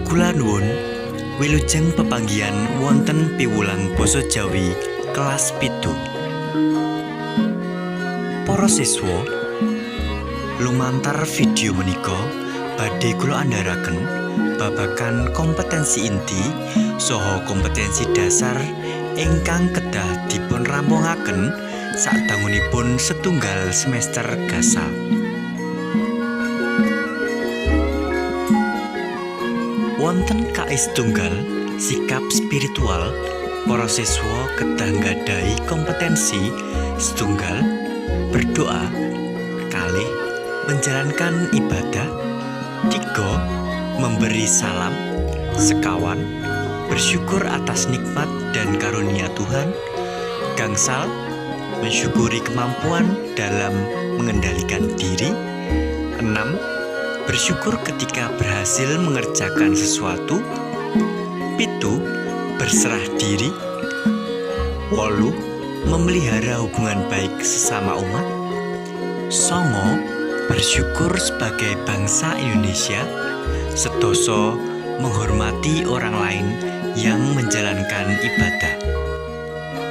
Kula nuwun wilujeng pepanggihan wonten piwulang basa Jawi kelas 7. Para siswa, lumantar video menika badhe kula andharaken babagan kompetensi inti saha kompetensi dasar ingkang kedah dipun rampungaken sadangunipun setunggal semester gasal. Wonten KS tunggal sikap spiritual, para siswa kedah nggadhahi kompetensi setunggal berdoa, kalih menjalankan ibadah, 3 memberi salam, sekawan bersyukur atas nikmat dan karunia Tuhan, gangsal mensyukuri kemampuan dalam mengendalikan diri, 6 bersyukur ketika berhasil mengerjakan sesuatu, 7 berserah diri, 8 memelihara hubungan baik sesama umat, 9 bersyukur sebagai bangsa Indonesia, 10 menghormati orang lain yang menjalankan ibadah.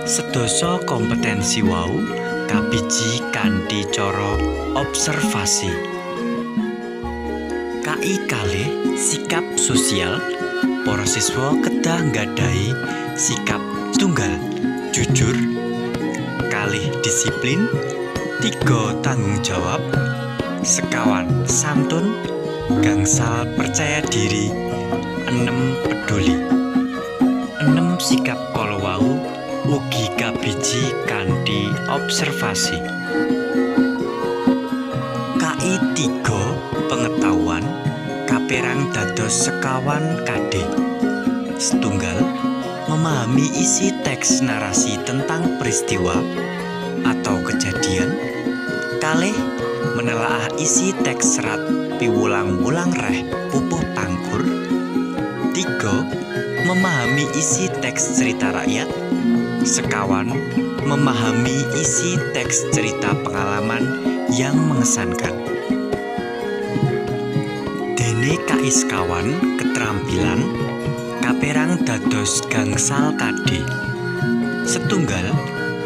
10 kompetensi wau kabiji kanthi cara observasi. KI kalih sikap sosial, para siswa kedah nggadhahi sikap tunggal jujur, kalih disiplin, 3 tanggung jawab, sekawan santun, gangsal percaya diri, 6 peduli. 6 sikap kala wau ugi kabiji kanthi observasi. KI 3 pengetahuan kaperang dados sekawan KD. Setunggal memahami isi teks narasi tentang peristiwa atau kejadian, kalih menelaah isi teks serat piwulang-wulang reh pupuh pangkur, 3 memahami isi teks cerita rakyat, sekawan memahami isi teks cerita pengalaman yang mengesankan. Dene KI sekawan keterampilan kaperang dados gangsal KD. Setunggal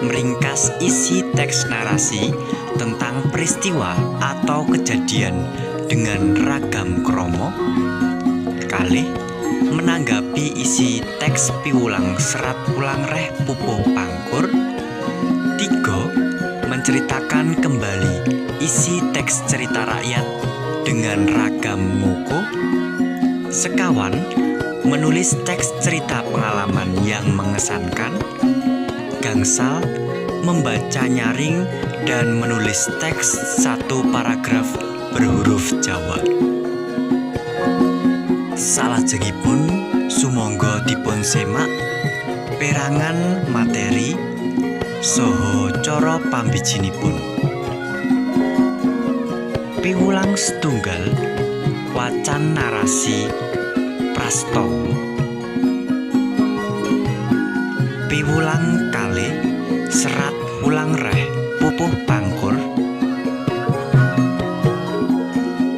meringkas isi teks narasi tentang peristiwa atau kejadian dengan ragam kromo, kalih menanggapi isi teks piwulang serat ulang reh pupuh pangkur, 3 menceritakan kembali isi teks cerita rakyat dengan ragam ngoko, sekawan menulis teks cerita pengalaman yang mengesankan, gangsal membaca nyaring dan menulis teks 1 paragraf berhuruf Jawa. Salajengipun sumangga dipun semak perangan materi saha cara pambijinipun. Piwulang setunggal wacan narasi prastawa. Piwulang kalih serat ulang reh pupuh pangkur.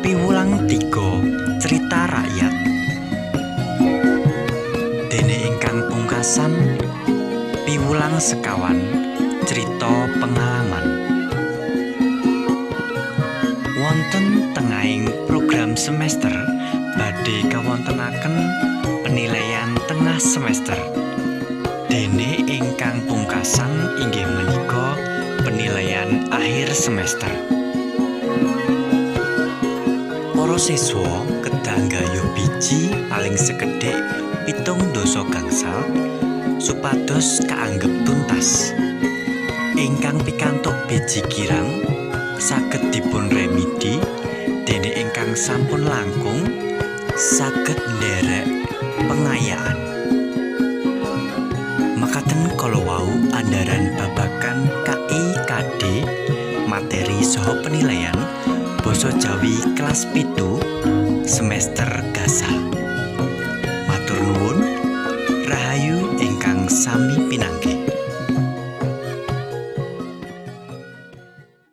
Piwulang 3 cerita rakyat. Dene ingkang pungkasan piwulang sekawan cerita pengalaman. Wonten tengahing program semester badhe kawontenaken penilaian tengah semester. Dene ingkang pungkasan inggih menika penilaian akhir semester. Para siswa kedah nggayuh biji paling sekedhik 7 dasa gangsal supados kaanggep tuntas. Ingkang pikantuk biji kirang saged dipun remedi, dene ingkang sampun langkung saged nderek pengayaan. Makaten kala wau andharan babagan KI KD materi saha penilaian basa Jawi kelas 7 semester gasal. Matur nuwun, rahayu ingkang sami pinanggih.